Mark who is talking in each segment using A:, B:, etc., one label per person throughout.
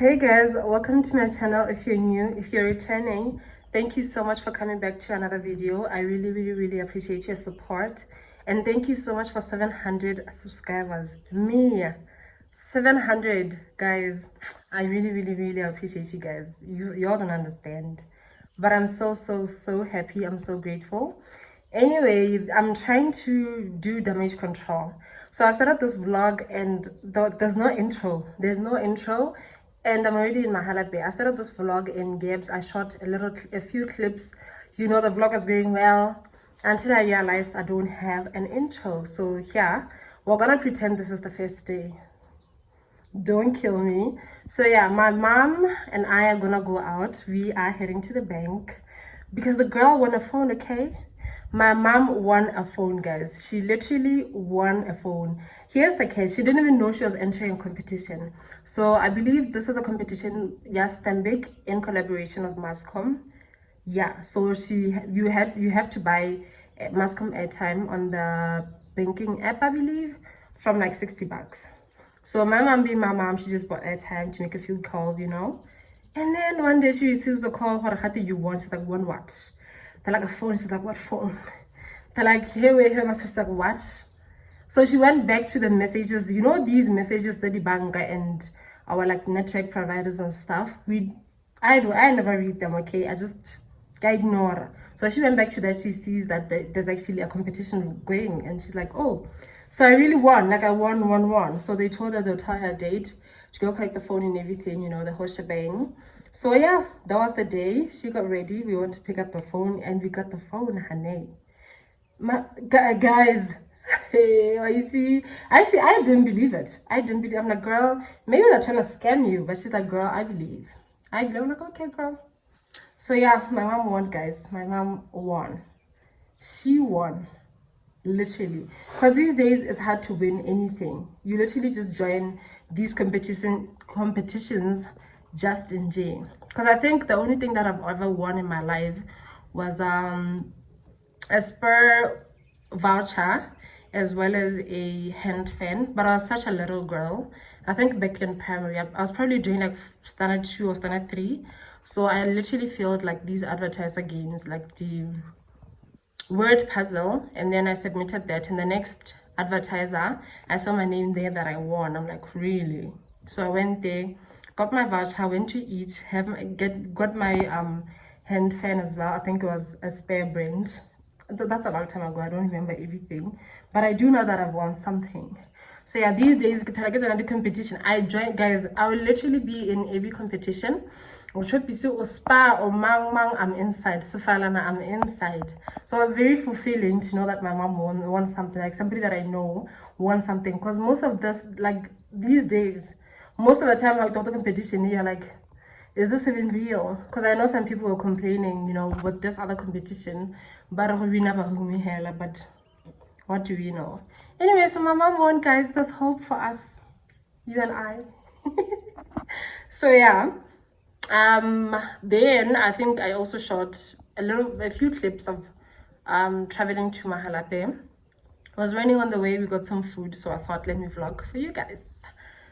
A: Hey guys, welcome to my channel. If you're new, if you're returning, thank you so much for coming back to another video. I really appreciate your support, and thank you so much for 700 subscribers. Me, 700 guys. I really appreciate you guys. You all don't understand, but I'm so happy. I'm so grateful. Anyway, I'm trying to do damage control. So I started this vlog and there's no intro. There's no intro, and I'm already in Mahalape. I started this vlog in Gibbs. I shot a few clips. You know, the vlog is going well until I realized I don't have an intro. So yeah, we're gonna pretend this is the first day. Don't kill me. So yeah, my mom and I are gonna go out. We are heading to the bank because the girl won a phone. Okay, my mom won a phone, guys. She literally won a phone. Here's the catch: she didn't even know she was entering a competition. So I believe this is a competition, yes, Stambik, in collaboration with Mascom. Yeah, so you have to buy Mascom airtime on the banking app, I believe, from like 60 bucks. So my mom being my mom, she just bought airtime to make a few calls, you know. And then one day she receives a call, what you want? She's like, one what? They're like, a phone. She's like, what phone? They're like, hey, wait, here, she's like, what? So she went back to the messages, you know, these messages that the bank and our like network providers and stuff. I never read them, okay? I ignore. So she went back to that. She sees that there's actually a competition going, and she's like, oh, so I really won. Like I won. So they told her they'll tell her date to go collect the phone and everything, you know, the whole shebang. So yeah, that was the day. She got ready. We went to pick up the phone, and we got the phone, her name. Guys, hey, you see, actually, I didn't believe it. I didn't believe. I'm like, girl, maybe they're trying to scam you. But she's like, girl, I believe. I'm like, okay, girl. So yeah, my mom won, guys. My mom won. She won, literally. Because these days it's hard to win anything. You literally just join these competitions just in J. Because I think the only thing that I've ever won in my life was a spur voucher as well as a hand fan. But I was such a little girl. I think back in primary, I was probably doing like standard 2 or standard 3. So I literally filled like these advertiser games, like the word puzzle, and then I submitted that. And the next advertiser, I saw my name there that I won. I'm like, really? So I went there, got my voucher, went to eat, got my hand fan as well. I think it was a spare brand. That's a long time ago. I don't remember everything, but I do know that I've won something. So yeah, these days, another competition. I join, guys. I will literally be in every competition. Or should be so spa or mang, I'm inside. Sifalana, I'm inside. So it was very fulfilling to know that my mom won something, like somebody that I know won something. Because most of this, like these days, most of the time, like the competition, you're like, is this even real? Because I know some people were complaining, you know, with this other competition, but we never hela. But what do we know? Anyway, so my mom won, guys. There's hope for us, you and I. So yeah. Then I think I also shot a few clips of traveling to Mahalape. It was raining on the way. We got some food, so I thought, let me vlog for you guys.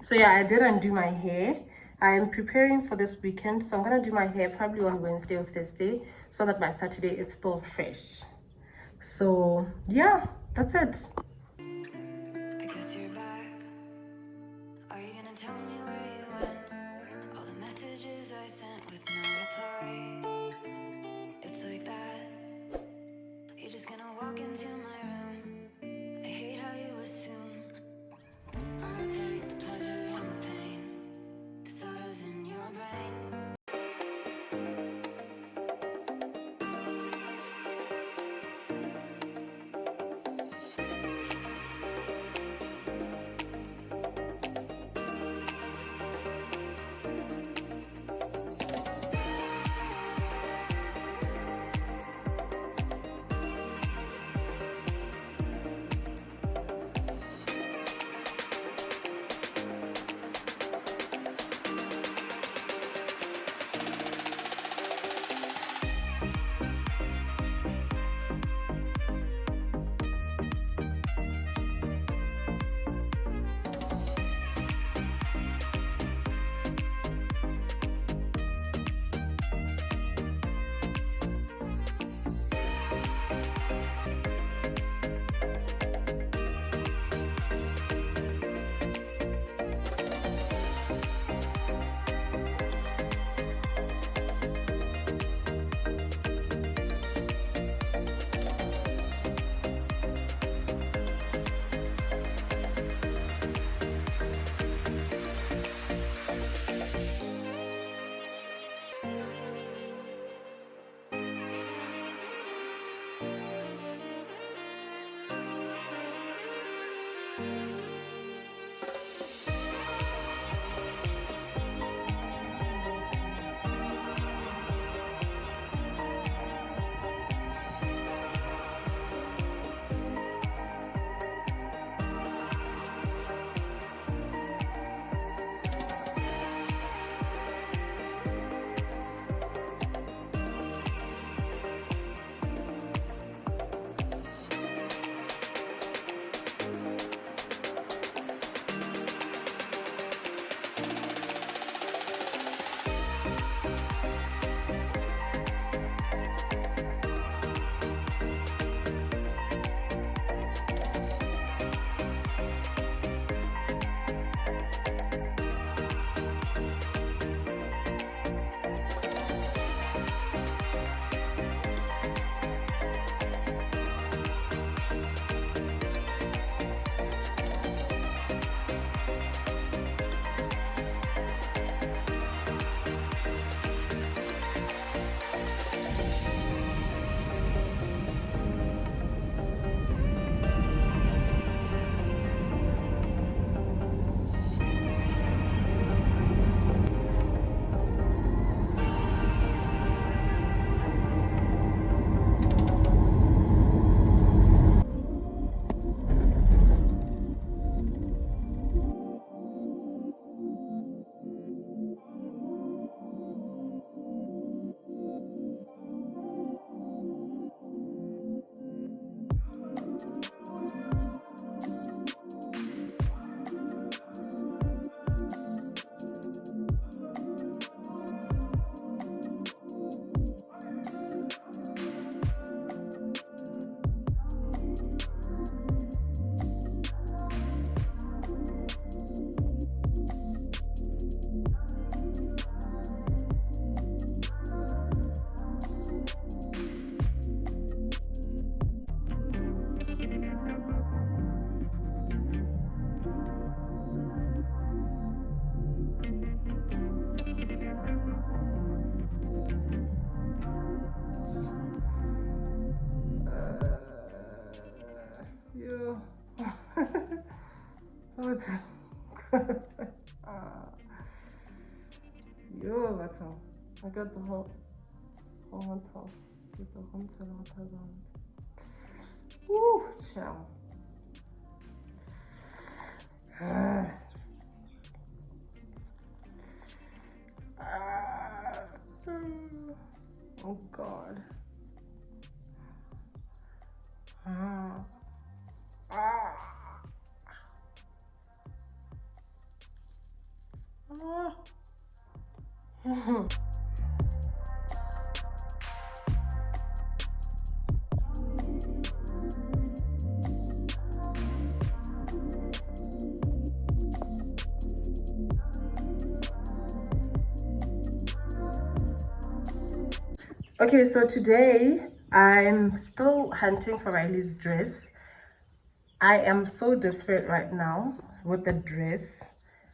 A: So yeah, I did undo my hair. I am preparing for this weekend, so I'm gonna do my hair probably on Wednesday or Thursday, so that by Saturday it's still fresh. So yeah, that's it.
B: I guess you're back. Are you gonna tell me where you went? All the messages I sent with no reply. It's like that. You're just gonna walk into my room. I hate how you assume I'll take the pleasure and the pain, the sorrows in your brain.
A: Yo, batho. I got the whole hotel. Get the hotel around. Woo, ciao. Oh God. Okay, so today I'm still hunting for Riley's dress. I am so desperate right now with the dress.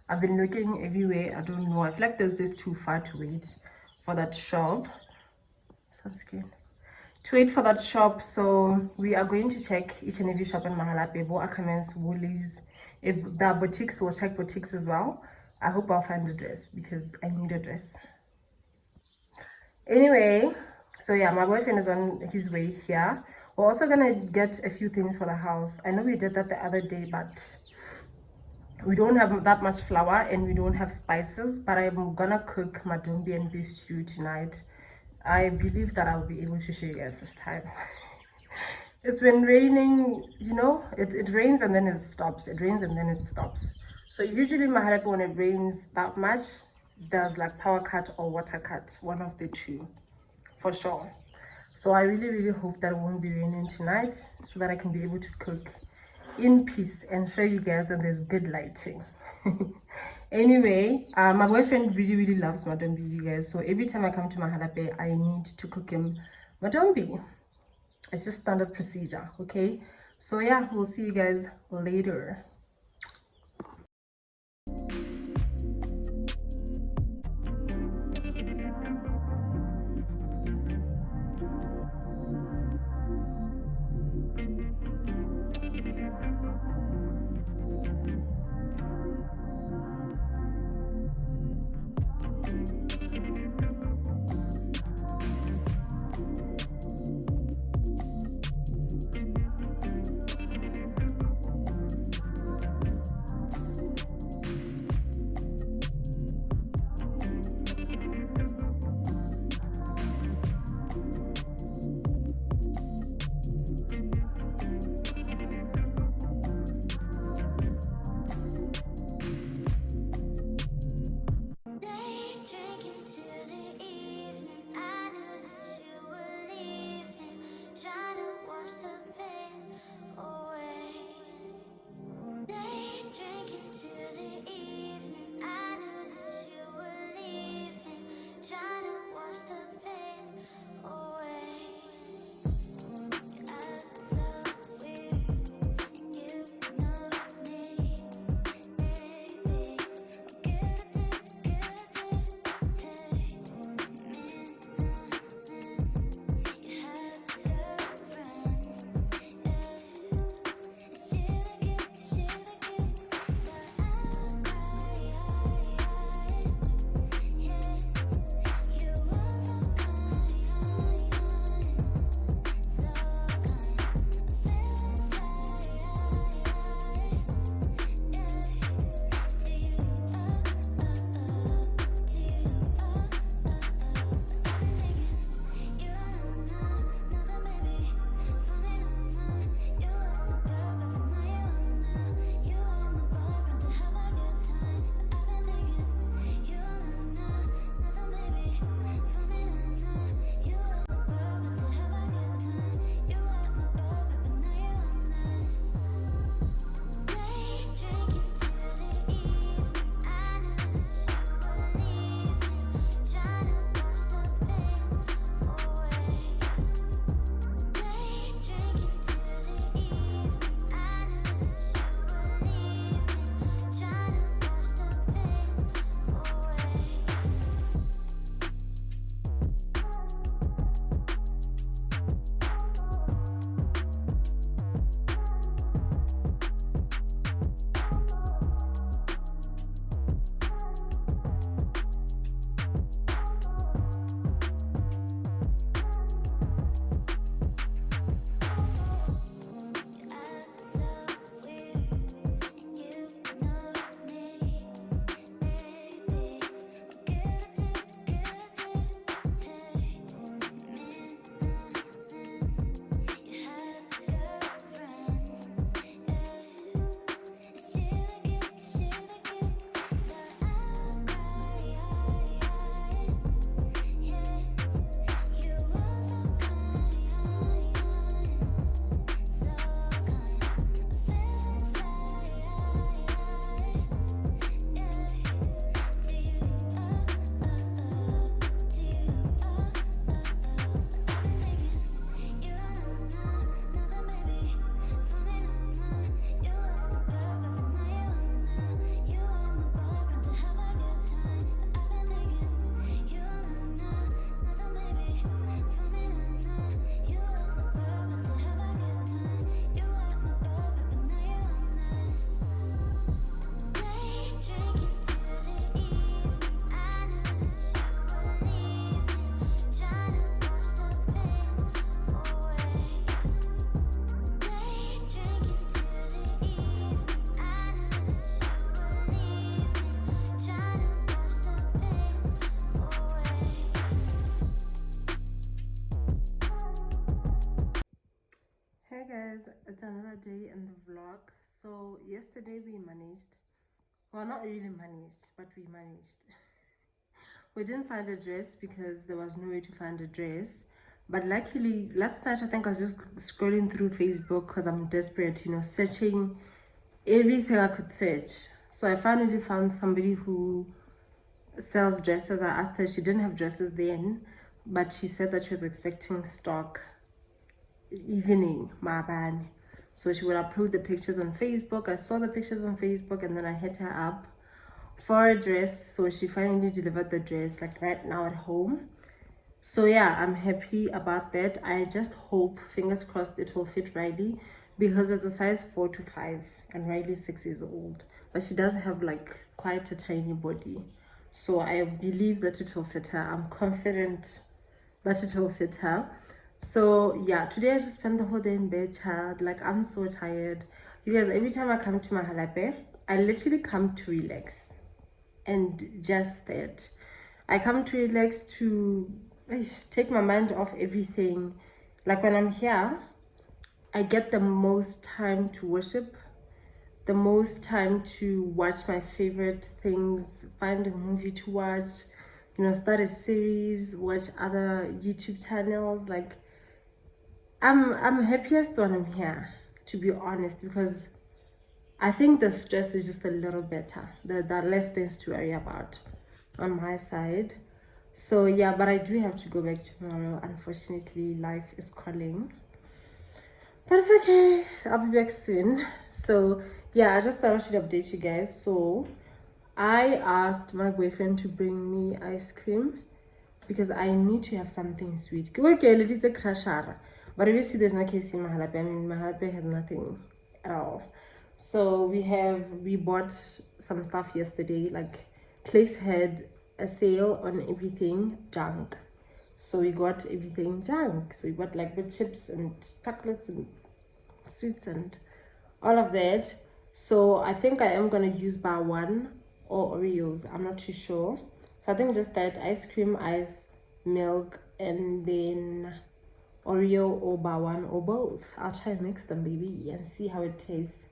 A: I've been looking everywhere. I don't know. I feel like Thursday is too far to wait for that shop. Sunscreen. To wait for that shop, so we are going to check each and every shop in Mahalape, Bo Akamens, Woolies. If there are boutiques, we'll check boutiques as well. I hope I'll find a dress because I need a dress. Anyway, so yeah, my boyfriend is on his way here. We're also gonna get a few things for the house. I know we did that the other day, but we don't have that much flour and we don't have spices, but I'm gonna cook madumbi and beef stew tonight. I believe that I'll be able to show you guys this time. It's been raining, you know, it rains and then it stops. It rains and then it stops. So usually in Mahalape, when it rains that much, there's like power cut or water cut, one of the two, for sure. So I really hope that it won't be raining tonight so that I can be able to cook in peace and show you guys that there's good lighting. Anyway, my boyfriend really loves madambi, you guys. So every time I come to Mahalape, I need to cook him madambi. It's just standard procedure, okay? So yeah, we'll see you guys later. It's another day in the vlog. So yesterday we managed, well, not really managed, but we managed. We didn't find a dress because there was no way to find a dress. But luckily, last night I think I was just scrolling through Facebook because I'm desperate, searching everything I could search. So I finally found somebody who sells dresses. I asked her, she didn't have dresses then, but she said that she was expecting stock evening, Maban. So she would upload the pictures on Facebook. I saw the pictures on Facebook and then I hit her up for a dress. So she finally delivered the dress like right now at home. So yeah, I'm happy about that. I just hope, fingers crossed, it will fit Riley because it's a size 4 to 5 and Riley's 6 years old. But she does have like quite a tiny body. So I believe that it will fit her. I'm confident that it will fit her. So yeah, today I just spent the whole day in bed, child. Like I'm so tired. You guys, every time I come to my halape, I literally come to relax. And just that. I come to relax to take my mind off everything. Like when I'm here, I get the most time to worship, the most time to watch my favorite things, find a movie to watch, start a series, watch other YouTube channels. Like I'm happiest when I'm here, to be honest, because I think the stress is just a little better. There are less things to worry about on my side. So yeah, but I do have to go back tomorrow. Unfortunately, life is calling. But it's okay. I'll be back soon. So yeah, I just thought I should update you guys. So I asked my boyfriend to bring me ice cream because I need to have something sweet. Okay, it's a crasher. But obviously there's no KFC in Mahalape. I mean, Mahalape has nothing at all. So we bought some stuff yesterday. Like Clace had a sale on everything junk. So we got everything junk. So we got like the chips and chocolates and sweets and all of that. So I think I am gonna use bar one or Oreos. I'm not too sure. So I think just that ice cream, ice, milk, and then Oreo or bar one or both. I'll try and mix them, baby, and see how it tastes.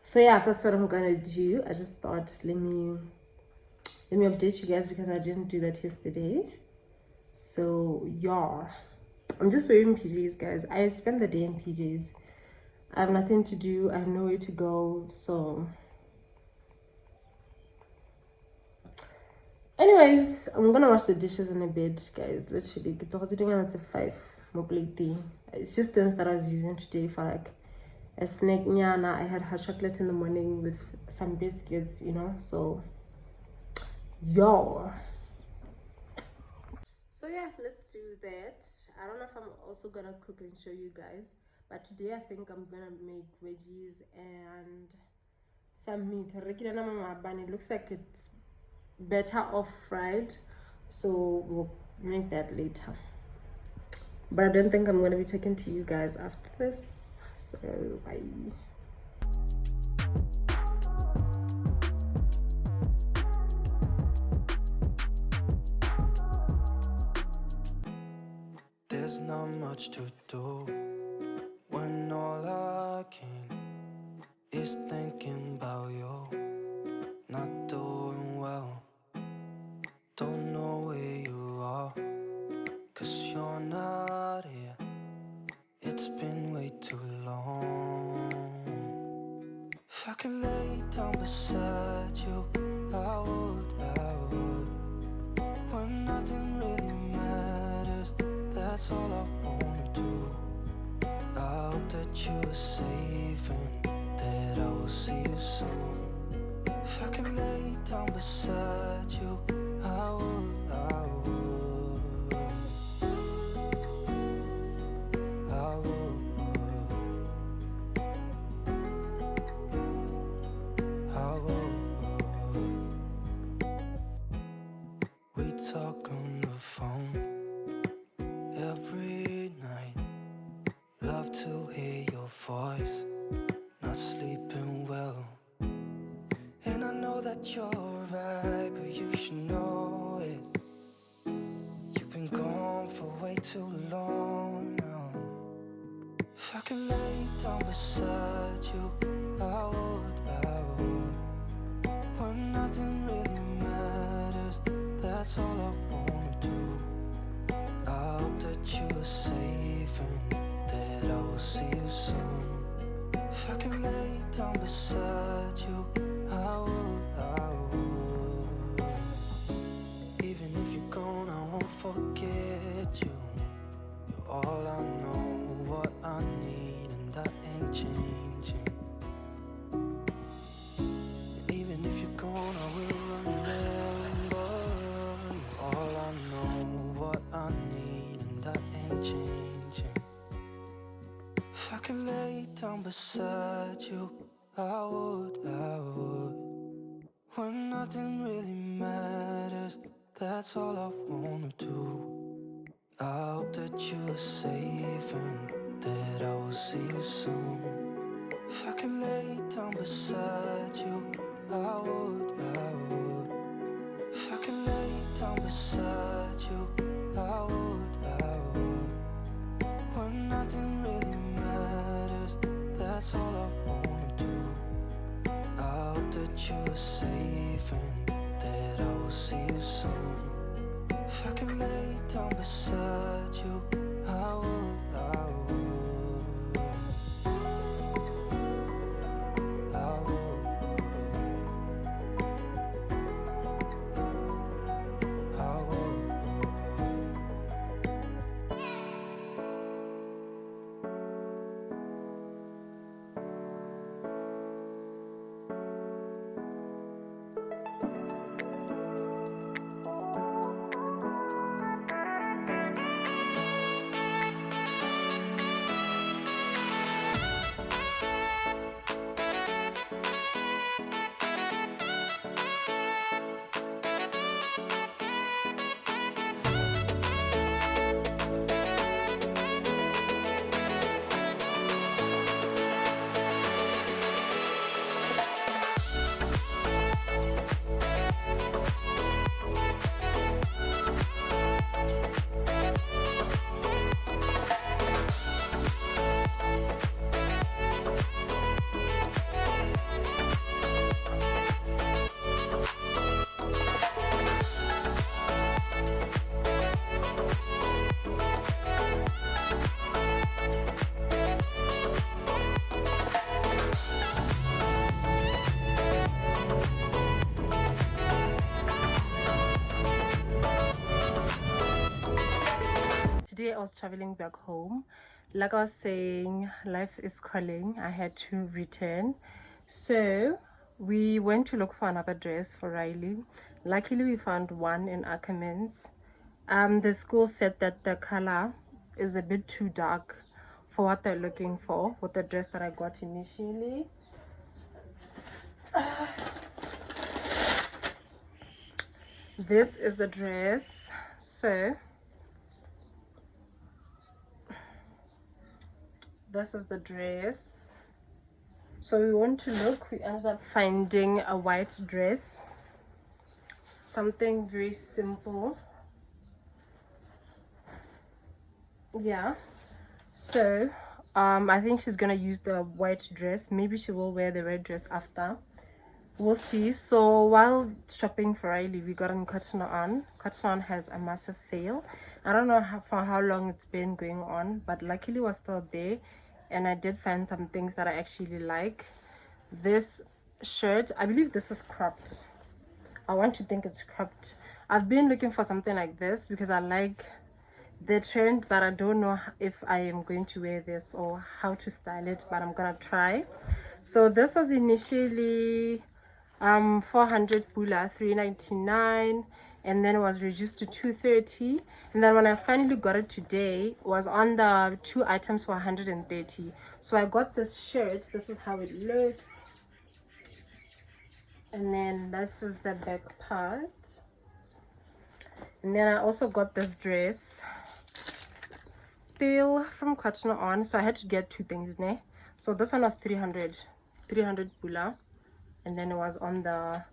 A: So yeah, that's what I'm gonna do. I just thought let me update you guys because I didn't do that yesterday. So yeah, I'm just wearing PJs, guys. I spent the day in PJs. I have nothing to do. I have nowhere to go. So anyways, I'm gonna wash the dishes in a bit, guys. Literally, it's a 5 mobility. It's just things that I was using today for like a snack. Nyana, I had hot chocolate in the morning with some biscuits, so yo. So yeah, let's do that. I don't know if I'm also gonna cook and show you guys, but today I think I'm gonna make veggies and some meat. It looks like it's better off fried, so we'll make that later. But I don't think I'm gonna be talking to you guys after this, so bye.
C: There's not much to do when all I can is thinking about you. Not doing well, don't know where you are, 'cause you're not here. It's been way too long. If I could lay down beside you, I would. When nothing really matters, that's all I wanna do. I hope that you are safe and that I will see you soon. If I could lay down beside you, I would. We talk on the phone every night. Love to hear your voice. Not sleeping well. And I know that you're right, but you should know it. You've been gone for way too long now. If I could lay down beside you. I would. When nothing really matters, that's all I wanna do. I hope that you are safe and that I will see you soon. If I could lay down beside you, I would. Even if you're gone, I won't forget you. You're all I know, what I need, and that ain't changing. And even if you're gone, I will remember. You're all I know, what I need, and that ain't changing. If I could lay down beside you, I would. When nothing really matters, that's all I wanna do. I hope that you are safe and that I will see you soon. If I could lay down beside you, I would. If I could lay down beside you, I would. When nothing really matters, that's all I wanna do. I hope that you are safe and that I will see you soon. If I could lay down beside you, I would. I would.
A: Today I was traveling back home. Like I was saying, life is calling. I had to return. So we went to look for another dress for Riley. Luckily we found one in Ackermans. The school said that the color is a bit too dark for what they're looking for with the dress that I got initially. This is the dress. So this is the dress. So we went to look. We ended up finding a white dress, something very simple. Yeah, so I think she's gonna use the white dress. Maybe she will wear the red dress after, we'll see. So while shopping for Riley, we got on Cotton On. Cotton On has a massive sale. I don't know for how long it's been going on, but luckily we're still there, and I did find some things that I actually like. This shirt, I believe this is cropped. I want to think it's cropped. I've been looking for something like this because I like the trend, but I don't know if I am going to wear this or how to style it, but I'm gonna try. So this was initially 400 pula, 399, and then it was reduced to 230, and then when I finally got it today, it was on the 2 items for 130. So I got this shirt. This is how it looks, and then this is the back part. And then I also got this dress, still from Cotton On. So I had to get 2 things, ne? So this one was 300 pula, and then it was on the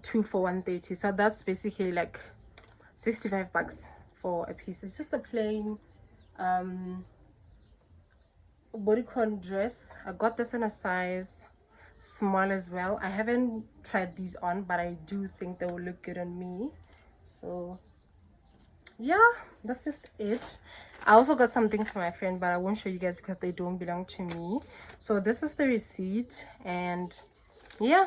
A: 2 for 130. So that's basically like 65 bucks for a piece. It's just a plain bodycon dress. I got this in a size small as well. I haven't tried these on, but I do think they will look good on me. So yeah, that's just it. I also got some things for my friend, but I won't show you guys because they don't belong to me. So this is the receipt, and yeah,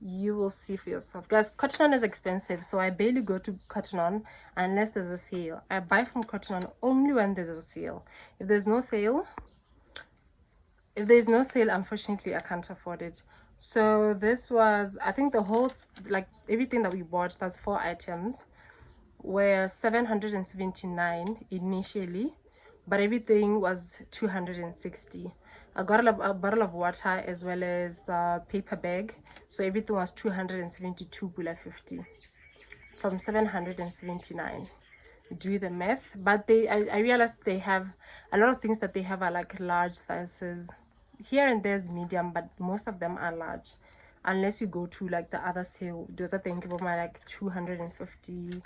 A: you will see for yourself, guys. Cotton On is expensive, so I barely go to Cotton On unless there's a sale. I buy from Cotton On only when there's a sale. If there's no sale, unfortunately I can't afford it. So this was, I think, the whole, like, everything that we bought, that's 4 items, were 779 initially, but everything was 260. I got a bottle of water as well as the paper bag, so everything was 272 bula 50 from 779. Do the math. But I realized they have a lot of things that they have are like large sizes. Here and there's medium, but most of them are large, unless you go to like the other sale. Those I think about my like 250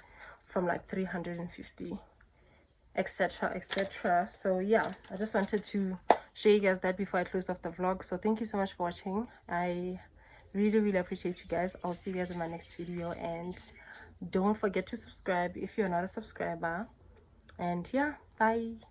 A: from like 350, etc, etc. So yeah, I just wanted to show you guys that before I close off the vlog. So thank you so much for watching. I really appreciate you guys. I'll see you guys in my next video, and don't forget to subscribe if you're not a subscriber. And yeah, bye.